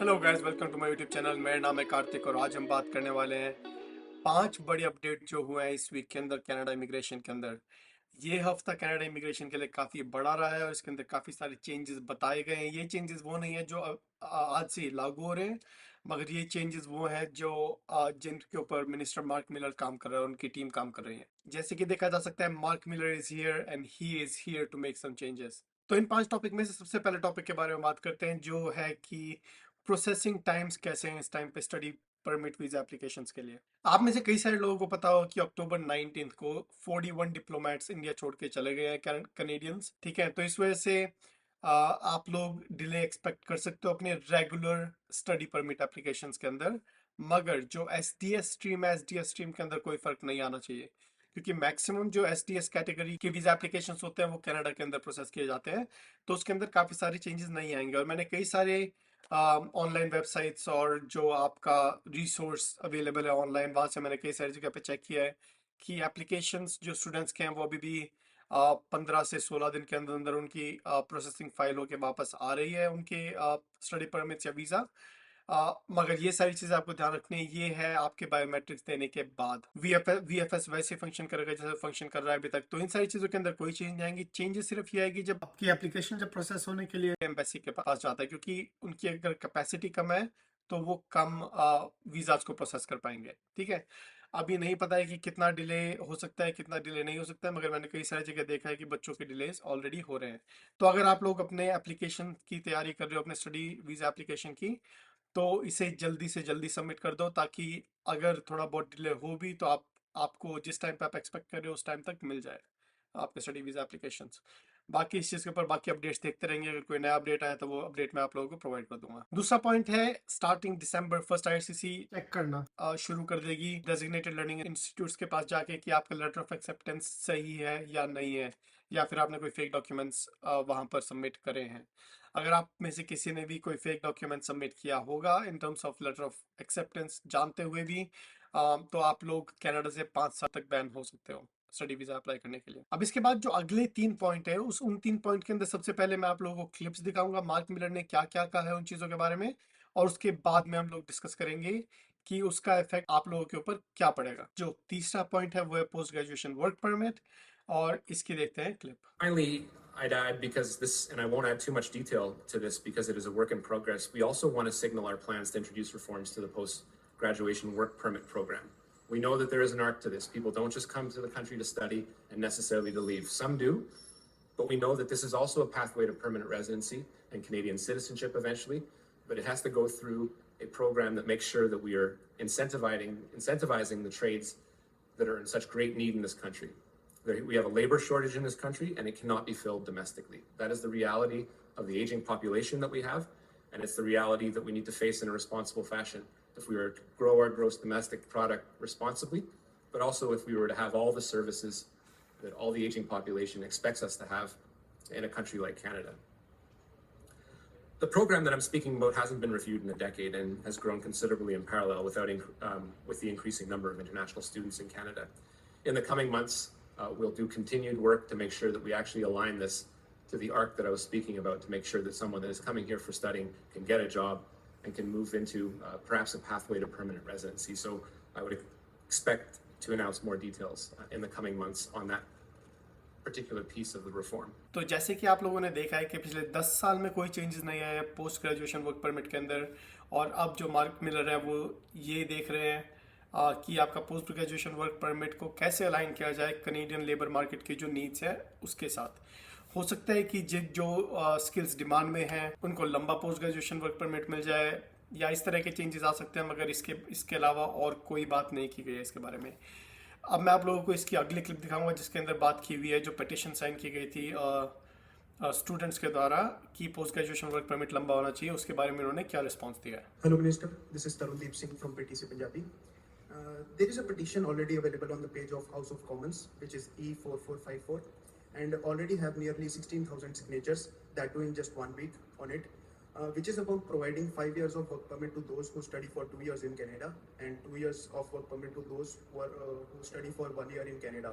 Hello guys, welcome to my YouTube channel. मेरा नाम है कार्तिक और आज हम बात करने वाले हैं 5 बड़ी अपडेट जो हुए हैं इस वीक के अंदर कनाडा इमिग्रेशन के अंदर। ये हफ्ता कनाडा इमिग्रेशन के लिए काफ़ी बड़ा रहा है और इसके अंदर काफ़ी सारे चेंजेस बताए गए हैं। ये चेंजेस वो नहीं है जो आज से ही लागू हो रहे हैं, मगर ये चेंजेस वो हैं जो जिनके ऊपर मिनिस्टर मार्क मिलर काम कर रहा है, उनकी टीम काम कर रही है। जैसे कि देखा जा सकता है, Mark Miller is here and he is here to make some changes. तो इन 5 टॉपिक में से सबसे पहले टॉपिक के बारे में बात करते हैं, जो है कि प्रोसेसिंग टाइम्स कैसे हैं इस टाइम पे स्टडी परमिट वीजा एप्लीकेशंस के लिए। आप में से कई सारे लोगों को पता होगा कि अक्टूबर 19 को 41 डिप्लोमेट्स इंडिया छोड़ के चले गए हैं, कनेडियंस। ठीक है, तो इस वजह से आप लोग डिले एक्सपेक्ट कर सकते हो अपने रेगुलर स्टडी परमिट एप्लीकेशंस के अंदर। मगर जो एस डी एस स्ट्रीम है, एस डी एस स्ट्रीम के अंदर कोई फर्क नहीं आना चाहिए, क्योंकि मैक्सिमम जो एस डी एस कैटेगरी के वीजा एप्लीकेशंस होते हैं वो कनाडा के अंदर प्रोसेस किए जाते हैं। तो उसके अंदर काफ़ी सारे चेंजेस नहीं आएंगे। और मैंने कई सारे ऑनलाइन वेबसाइट्स और जो आपका रिसोर्स अवेलेबल है ऑनलाइन, वहाँ से मैंने कई सारी जगह पे चेक किया है कि एप्लीकेशंस जो स्टूडेंट्स के हैं वो अभी भी 15 से 16 दिन के अंदर अंदर उनकी प्रोसेसिंग फाइल होके वापस आ रही है, उनके स्टडी परमिट्स या वीज़ा। मगर ये सारी चीज़ें आपको ध्यान रखनी है, ये है आपके बायोमेट्रिक्स देने के बाद। वीएफएस वैसे फंक्शन करेगा जैसे फंक्शन कर रहा है अभी तक। तो इन सारी चीज़ों के अंदर कोई चेंज नहीं आएंगी। चेंजेस सिर्फ ये आएगी जब आपकी एप्लीकेशन जब प्रोसेस होने के लिए एम्बेसी के पास जाता है, क्योंकि उनकी अगर कैपेसिटी कम है तो वो कम वीज़ाज को प्रोसेस कर पाएंगे। ठीक है, अभी नहीं पता है कि कितना डिले हो सकता है, कितना डिले नहीं हो सकता है, मगर मैंने कई सारी जगह देखा है कि बच्चों के डिलेज ऑलरेडी हो रहे हैं। तो अगर आप लोग अपने एप्लीकेशन की तैयारी कर रहे हो, अपने स्टडी वीज़ा एप्लीकेशन की, तो इसे जल्दी से जल्दी सबमिट कर दो, ताकि अगर थोड़ा बहुत डिले हो भी तो आपको जिस टाइम पे आप एक्सपेक्ट कर रहे हो उस टाइम तक मिल जाए आपके स्टडी वीज़ा एप्लीकेशंस। बाकी इस चीज़ के ऊपर बाकी अपडेट्स देखते रहेंगे। अगर कोई नया अपडेट आया तो वो अपडेट मैं आप लोगों को प्रोवाइड कर दूंगा। दूसरा पॉइंट है, स्टार्टिंग दिसंबर 1 आईआरसीसी चेक करना शुरू कर देगी डेजिग्नेटेड लर्निंग इंस्टीट्यूट्स के पास जाके कि आपका लेटर ऑफ एक्सेप्टेंस सही है या नहीं है, या फिर आपने कोई फेक डॉक्यूमेंट्स वहां पर सबमिट करे हैं। अगर आप में से किसी ने भी कोई फेक डॉक्यूमेंट सबमिट किया होगा in terms of letter of acceptance जानते हुए भी, तो आप लोग कनाडा से 5 साल तक बैन हो सकते हो स्टडी वीजा अप्लाई करने के लिए। अब इसके बाद जो अगले 3 पॉइंट है, उन 3 पॉइंट के अंदर सबसे पहले मैं आप लोगों को क्लिप्स दिखाऊंगा मार्क मिलर ने क्या क्या कहा है उन चीजों के बारे में, और उसके बाद में हम लोग डिस्कस करेंगे कि उसका इफेक्ट आप लोगों के ऊपर क्या पड़ेगा। जो तीसरा पॉइंट है वो है पोस्ट ग्रेजुएशन वर्क परमिट, और इसकी देखते हैं clip. Finally, I'd add, because this, and I won't add too much detail to this because it is a work in progress, we also want to signal our plans to introduce reforms to the post-graduation work permit program. We know that there is an arc to this. People don't just come to the country to study and necessarily to leave. Some do, but we know that this is also a pathway to permanent residency and Canadian citizenship eventually, but it has to go through a program that makes sure that we are incentivizing the trades that are in such great need in this country. We have a labor shortage in this country, and it cannot be filled domestically. That is the reality of the aging population that we have, and it's the reality that we need to face in a responsible fashion if we were to grow our gross domestic product responsibly, but also if we were to have all the services that all the aging population expects us to have in a country like Canada. The program that I'm speaking about hasn't been reviewed in a decade and has grown considerably in parallel with the increasing number of international students in Canada. In the coming months, we'll do continued work to make sure that we actually align this to the arc that I was speaking about, to make sure that someone that is coming here for studying can get a job and can move into perhaps a pathway to permanent residency. So I would expect to announce more details in the coming months on that particular piece of the reform. तो जैसे कि आप लोगों ने देखा है कि पिछले 10 साल में कोई चेंजेस नहीं आया पोस्ट ग्रेजुएशन वर्क परमिट के अंदर, और अब जो मार्क मिलर है वो ये देख रहे हैं कि आपका पोस्ट ग्रेजुएशन वर्क परमिट को कैसे अलाइन किया जाए कनेडियन लेबर मार्केट की जो नीड्स है उसके साथ। हो सकता है कि जो स्किल्स डिमांड में हैं उनको लंबा पोस्ट ग्रेजुएशन वर्क परमिट मिल जाए, या इस तरह के चेंजेस आ सकते हैं, मगर इसके अलावा और कोई बात नहीं की गई है इसके बारे में। अब मैं आप लोगों को इसकी अगली क्लिप दिखाऊंगा जिसके अंदर बात की हुई है जो पिटिशन साइन की गई थी स्टूडेंट्स के द्वारा कि पोस्ट ग्रेजुएशन वर्क परमिट लंबा होना चाहिए, उसके बारे में उन्होंने क्या रिस्पॉन्स दिया है। Hello Minister, this is Tarundeep Singh from PTC Punjabi. There is a petition already available on the page of House of Commons, which is E4454, and already have nearly 16,000 signatures, that too in just 1 week on it, which is about providing 5 years of work permit to those who study for 2 years in Canada and 2 years of work permit to those who study for 1 year in Canada.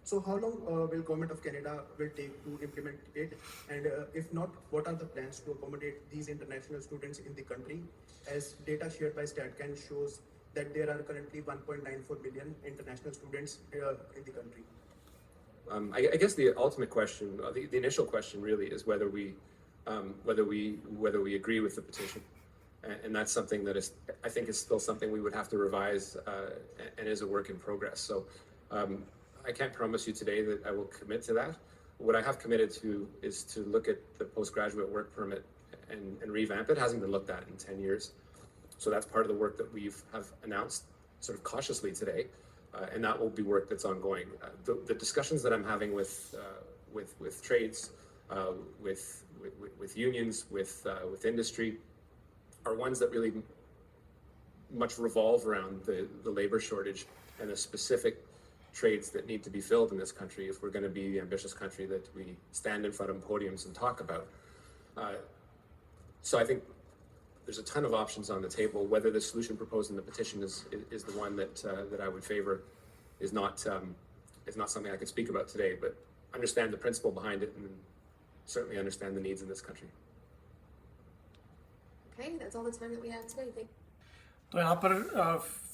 So how long will Government of Canada will take to implement it? And if not, what are the plans to accommodate these international students in the country? As data shared by StatCan shows that there are currently 1.94 million international students in the country. I guess the ultimate question, the initial question, really is whether we agree with the petition, and that's something that is, I think, is still something we would have to revise, and is a work in progress. So I can't promise you today that I will commit to that. What I have committed to is to look at the postgraduate work permit and revamp it. It hasn't been looked at in 10 years, so that's part of the work that have announced sort of cautiously today. And that will be work that's ongoing. The discussions that I'm having with trades, with unions, with industry, are ones that really much revolve around the labor shortage and the specific trades that need to be filled in this country if we're going to be the ambitious country that we stand in front of podiums and talk about. So I think there's a ton of options on the table. Whether the solution proposed in the petition is the one that I would favor is not something I could speak about today, but understand the principle behind it and certainly understand the needs in this country. Okay, that's all the time that we have today. Thank तो यहाँ पर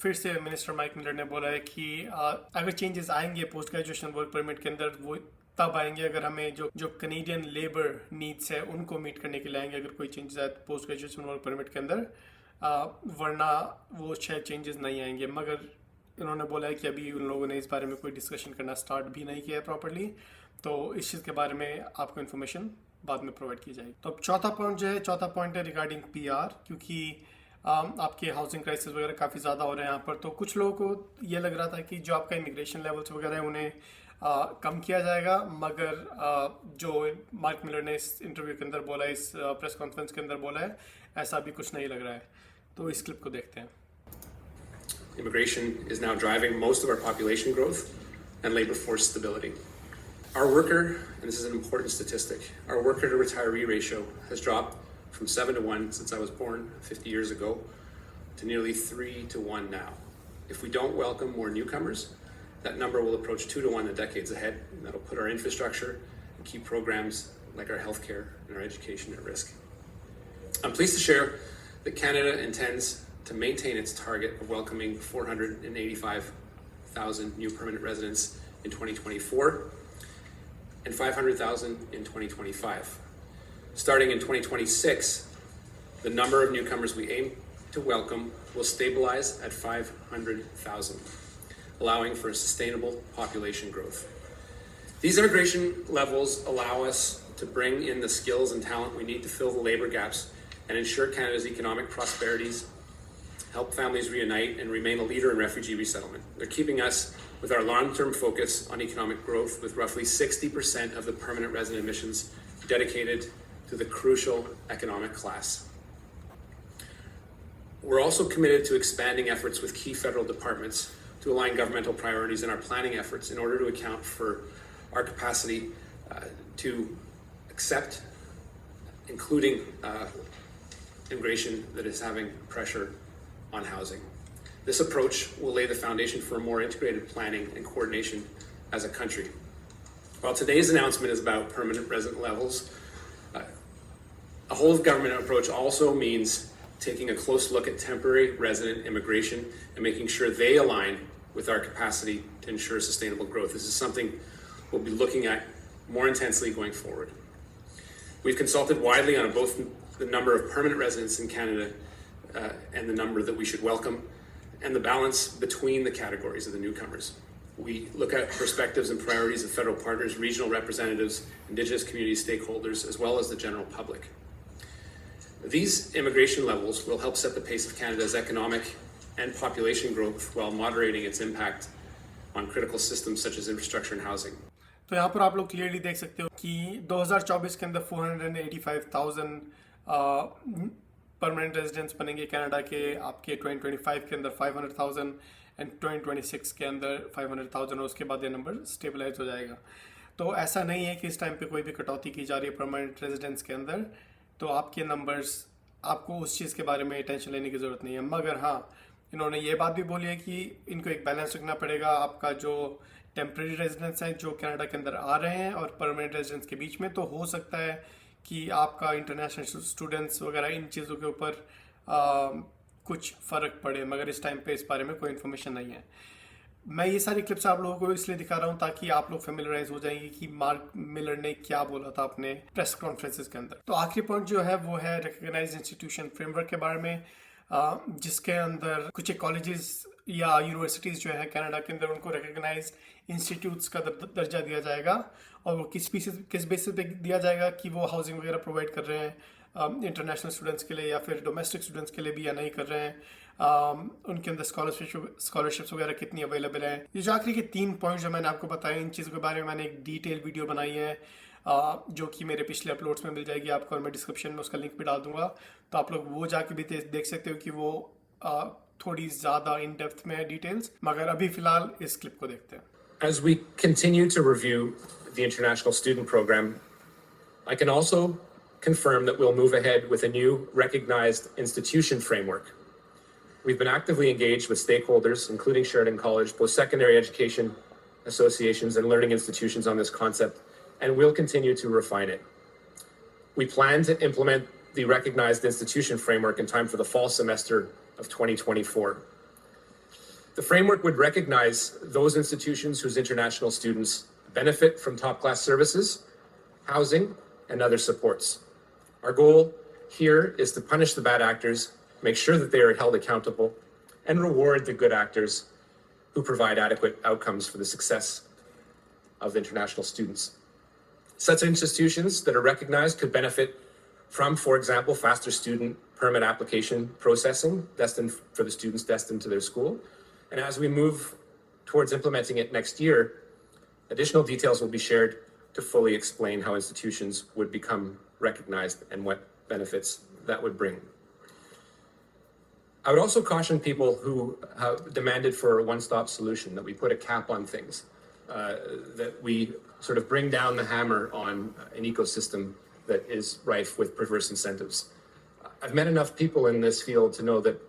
फिर से minister mic Miller ने बोला है कि अगर चेंजेस आएंगे पोस्ट ग्रेजुएशन वर्क परमिट के अंदर वो तब आएंगे अगर हमें जो कनेडियन लेबर नीड्स है उनको मीट करने के लिए आएंगे अगर कोई चेंजेस आए पोस्ट ग्रेजुएशन वर्क परमिट के अंदर, वरना वो शायद चेंजेस नहीं आएंगे। मगर इन्होंने बोला है कि अभी उन लोगों ने इस बारे में कोई डिस्कशन करना स्टार्ट भी नहीं किया है प्रॉपर्ली, तो इस चीज़ के बारे में आपको इन्फॉर्मेशन बाद में प्रोवाइड की जाएगी। तो अब चौथा पॉइंट है रिगार्डिंग पीआर, क्योंकि आपके हाउसिंग क्राइसिस वगैरह काफ़ी ज़्यादा हो रहे हैं यहाँ पर। तो कुछ लोगों को ये लग रहा था कि जो आपका इमिग्रेशन लेवल्स वगैरह है उन्हें कम किया जाएगा, मगर जो मार्क मिलर ने इस इंटरव्यू के अंदर बोला, इस प्रेस कॉन्फ्रेंस के अंदर बोला है, ऐसा भी कुछ नहीं लग रहा है। तो इस क्लिप को देखते हैं। Immigration is now driving most of our population growth and labor force stability. Our worker, and this is an important statistic, our worker to retiree ratio has dropped from 7 to 1 since I was born 50 years ago to nearly 3 to 1 now. If we don't welcome more newcomers, that number will approach 2 to 1 in the decades ahead, and that'll put our infrastructure and key programs like our healthcare and our education at risk. I'm pleased to share that Canada intends to maintain its target of welcoming 485,000 new permanent residents in 2024 and 500,000 in 2025. Starting in 2026, the number of newcomers we aim to welcome will stabilize at 500,000, allowing for sustainable population growth. These immigration levels allow us to bring in the skills and talent we need to fill the labor gaps and ensure Canada's economic prosperities, help families reunite, and remain a leader in refugee resettlement. They're keeping us with our long-term focus on economic growth, with roughly 60% of the permanent resident admissions dedicated to the crucial economic class. We're also committed to expanding efforts with key federal departments to align governmental priorities in our planning efforts in order to account for our capacity to accept, including immigration that is having pressure on housing. This approach will lay the foundation for a more integrated planning and coordination as a country. While today's announcement is about permanent resident levels, a whole of government approach also means taking a close look at temporary resident immigration and making sure they align with our capacity to ensure sustainable growth. This is something we'll be looking at more intensely going forward. We've consulted widely on both the number of permanent residents in Canada and the number that we should welcome, and the balance between the categories of the newcomers. We look at perspectives and priorities of federal partners, regional representatives, Indigenous community stakeholders, as well as the general public. These immigration levels will help set the pace of Canada's economic and population growth while moderating its impact on critical systems such as infrastructure and housing. तो यहाँ पर आप लोग clearly देख सकते हो कि 2024 के अंदर 485,000 परमानेंट रेजिडेंट्स बनेंगे कनाडा के, आपके 2025 के अंदर 500,000 एंड 2026 के अंदर 500,000, और उसके बाद ये नंबर स्टेबलाइज हो जाएगा। तो ऐसा नहीं है कि इस टाइम पे कोई भी कटौती की जा रही है परमानेंट रेजिडेंट्स के अंदर, तो आपके नंबर्स, आपको उस चीज़ के बारे में टेंशन लेने की ज़रूरत नहीं है। मगर हाँ, इन्होंने ये बात भी बोली है कि इनको एक बैलेंस रखना पड़ेगा आपका जो टेम्प्रेरी रेजिडेंट्स हैं जो कनाडा के अंदर आ रहे हैं और परमानेंट रेजिडेंट्स के बीच में। तो हो सकता है कि आपका इंटरनेशनल स्टूडेंट्स वगैरह इन चीज़ों के ऊपर कुछ फ़र्क पड़े, मगर इस टाइम पे इस बारे में कोई इन्फॉर्मेशन नहीं है। मैं ये सारी क्लिप्स आप लोगों को इसलिए दिखा रहा हूँ ताकि आप लोग फेमिलराइज हो जाएंगे कि मार्क मिलर ने क्या बोला था अपने प्रेस कॉन्फ्रेंसेस के अंदर। तो आखिरी पॉइंट जो है वो है रिकग्नाइज्ड इंस्टीट्यूशन फ्रेमवर्क के बारे में, जिसके अंदर कुछ कॉलेजेस या यूनिवर्सिटीज़ जो है कनाडा के अंदर उनको रिकग्नाइज्ड इंस्टीट्यूट्स का दर्जा दिया जाएगा। और वो किस बेसिस पे दिया जाएगा कि वो हाउसिंग वगैरह प्रोवाइड कर रहे हैं इंटरनेशनल स्टूडेंट्स के लिए या फिर डोमेस्टिक स्टूडेंट्स के लिए भी, या नहीं कर रहे हैं। उनके अंदर स्कॉलरशिप्स वगैरह कितनी अवेलेबल हैं। ये जो आखिरी के 3 पॉइंट्स जो मैंने आपको बताए, इन चीज़ों के बारे में मैंने एक डिटेल वीडियो बनाई है जो कि मेरे पिछले अपलोड्स में मिल जाएगी आपको, और मैं डिस्क्रिप्शन में उसका लिंक भी डाल दूंगा। तो आप लोग वो जाके भी देख सकते हो कि वो थोड़ी ज़्यादा इन डेप्थ में है डिटेल्स। मगर अभी फ़िलहाल इस क्लिप को देखते हैं। As we continue to review the international student program, I can also confirm that we'll move ahead with a new recognized institution framework. We've been actively engaged with stakeholders, including Sheridan College, post-secondary education associations, and learning institutions on this concept, and we'll continue to refine it. We plan to implement the recognized institution framework in time for the fall semester of 2024. The framework would recognize those institutions whose international students benefit from top-class services, housing, and other supports. Our goal here is to punish the bad actors, make sure that they are held accountable, and reward the good actors who provide adequate outcomes for the success of the international students. Such institutions that are recognized could benefit from, for example, faster student permit application processing destined for the students destined to their school. And as we move towards implementing it next year, additional details will be shared to fully explain how institutions would become recognized and what benefits that would bring. I would also caution people who have demanded for a one-stop solution, that we put a cap on things, that we sort of bring down the hammer on an ecosystem that is rife with perverse incentives. I've met enough people in this field to know that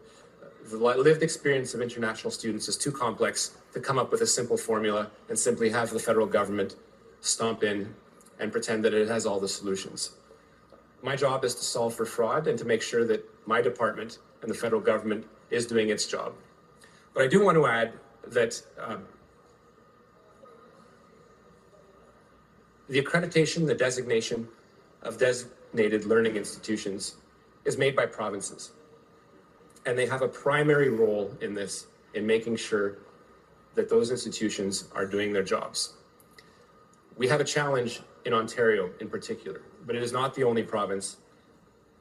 the lived experience of international students is too complex to come up with a simple formula and simply have the federal government stomp in and pretend that it has all the solutions. My job is to solve for fraud and to make sure that my department and the federal government is doing its job. But I do want to add that the accreditation, the designation of designated learning institutions is made by provinces. And they have a primary role in this, in making sure that those institutions are doing their jobs. We have a challenge in Ontario in particular, but it is not the only province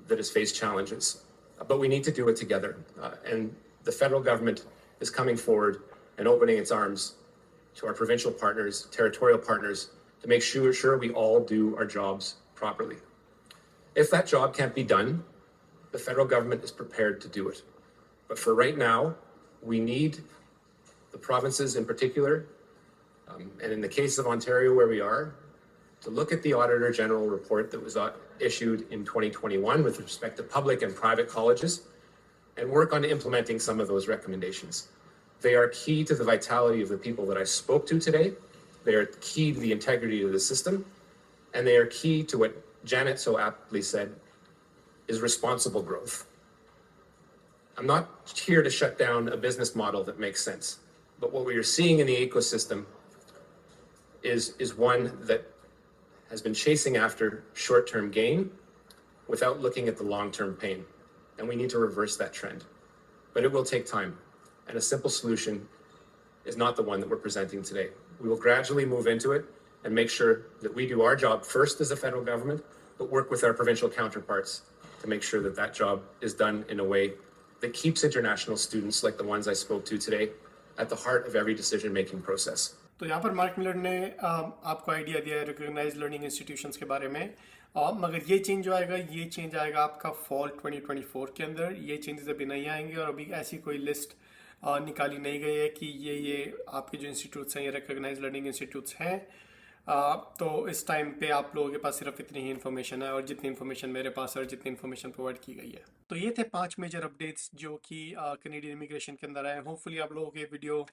that has faced challenges. But we need to do it together. And the federal government is coming forward and opening its arms to our provincial partners, territorial partners, to make sure we all do our jobs properly. If that job can't be done, the federal government is prepared to do it. But for right now, we need the provinces in particular, and in the case of Ontario where we are, to look at the Auditor General report that was issued in 2021 with respect to public and private colleges and work on implementing some of those recommendations. They are key to the vitality of the people that I spoke to today. They are key to the integrity of the system, and they are key to what Janet so aptly said is responsible growth. I'm not here to shut down a business model that makes sense, but what we are seeing in the ecosystem is one that has been chasing after short-term gain without looking at the long-term pain, and we need to reverse that trend. But it will take time, and a simple solution is not the one that we're presenting today. We will gradually move into it and make sure that we do our job first as a federal government, but work with our provincial counterparts to make sure that that job is done in a way that keeps international students like the ones I spoke to today at the heart of every decision-making process. तो यहाँ पर mark Miller ने आपको idea दिया है recognised learning institutions के बारे में, मगर ये चेंज जो आएगा ये चेंज आएगा आपका फॉल 2024 के अंदर। ये चेंजेस अभी नहीं आएंगे और अभी ऐसी कोई लिस्ट निकाली नहीं गई है कि ये आपके जो इंस्टीट्यूट्स हैं ये रिकॉग्नाइज्ड लर्निंग इंस्टीट्यूट्स हैं। तो इस टाइम पे आप लोगों के पास सिर्फ इतनी ही इन्फॉर्मेशन है, और जितनी इन्फॉर्मेशन मेरे पास है और जितनी इन्फॉर्मेशन प्रोवाइड की गई है। तो ये थे 5 मेजर अपडेट्स जो कि कैनेडियन इमिग्रेशन के अंदर आए। होपफुली आप लोगों को ये वीडियो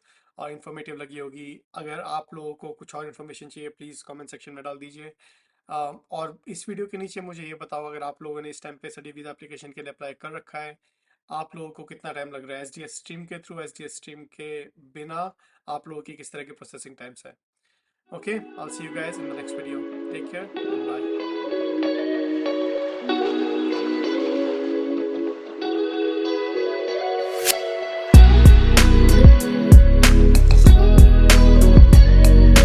इन्फॉर्मेटिव लगी होगी। अगर आप लोगों को कुछ और इन्फॉर्मेशन चाहिए, प्लीज़ कमेंट सेक्शन में डाल दीजिए। और इस वीडियो के नीचे मुझे ये बताओ, अगर आप लोगों ने इस टाइम पे स्टडी वीज़ा एप्लीकेशन के लिए अप्लाई कर रखा है, आप लोगों को कितना टाइम लग रहा है, एसडीएस स्ट्रीम के थ्रू, एसडीएस स्ट्रीम के बिना, आप लोगों की किस तरह की प्रोसेसिंग टाइम्स है। Okay, I'll see you guys in the next video. Take care and bye.